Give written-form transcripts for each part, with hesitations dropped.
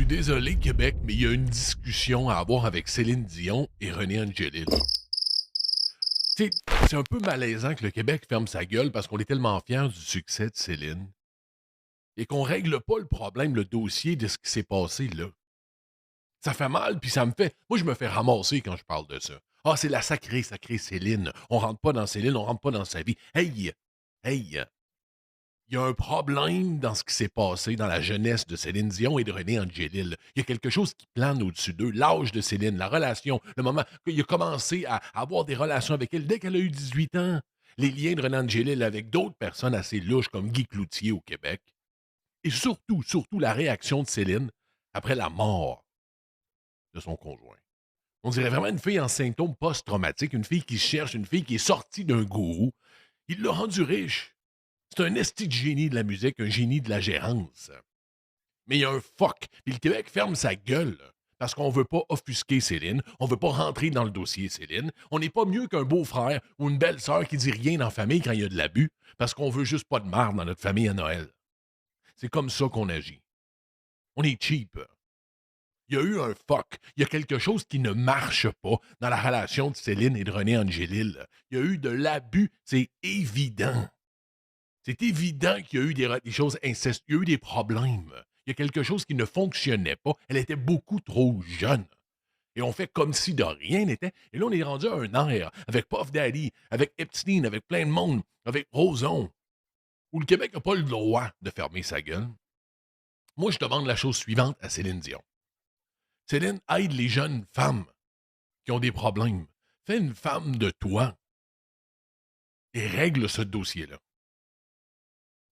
suis désolé, Québec, mais il y a une discussion à avoir avec Céline Dion et René Angelil. Tu sais, c'est un peu malaisant que le Québec ferme sa gueule parce qu'on est tellement fiers du succès de Céline et qu'on règle pas le problème, le dossier de ce qui s'est passé là. Ça fait mal, puis ça me fait... Moi, je me fais ramasser quand je parle de ça. Ah, c'est la sacrée, sacrée Céline. On rentre pas dans Céline, on rentre pas dans sa vie. Hey, il y a un problème dans ce qui s'est passé dans la jeunesse de Céline Dion et de René Angelil. Il y a quelque chose qui plane au-dessus d'eux. L'âge de Céline, la relation, le moment qu'il a commencé à avoir des relations avec elle dès qu'elle a eu 18 ans. Les liens de René Angelil avec d'autres personnes assez louches comme Guy Cloutier au Québec. Et surtout la réaction de Céline après la mort de son conjoint. On dirait vraiment une fille en symptômes post-traumatiques, une fille qui cherche, une fille qui est sortie d'un gourou. Il l'a rendu riche. C'est un esti de génie de la musique, un génie de la gérance. Mais il y a un fuck. Puis le Québec ferme sa gueule parce qu'on veut pas offusquer Céline, on veut pas rentrer dans le dossier Céline. On n'est pas mieux qu'un beau-frère ou une belle-sœur qui dit rien dans la famille quand il y a de l'abus parce qu'on veut juste pas de marde dans notre famille à Noël. C'est comme ça qu'on agit. On est cheap. Il y a eu un fuck. Il y a quelque chose qui ne marche pas dans la relation de Céline et de René Angelil. Il y a eu de l'abus. C'est évident. C'est évident qu'il y a eu des choses incestueuses. Il y a eu des problèmes. Il y a quelque chose qui ne fonctionnait pas. Elle était beaucoup trop jeune. Et on fait comme si de rien n'était. Et là, on est rendu à un air avec Puff Daddy, avec Epstein, avec plein de monde, avec Roson, où le Québec n'a pas le droit de fermer sa gueule. Moi, je demande la chose suivante à Céline Dion. Céline, aide les jeunes femmes qui ont des problèmes. Fais une femme de toi et règle ce dossier-là.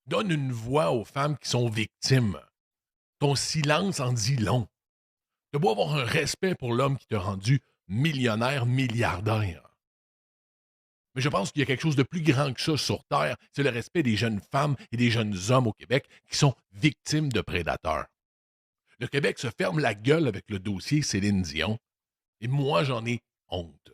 Donne une voix aux femmes qui sont victimes. Ton silence en dit long. Tu dois avoir un respect pour l'homme qui t'a rendu millionnaire, milliardaire. Mais je pense qu'il y a quelque chose de plus grand que ça sur Terre, c'est le respect des jeunes femmes et des jeunes hommes au Québec qui sont victimes de prédateurs. Le Québec se ferme la gueule avec le dossier Céline Dion, et moi j'en ai honte.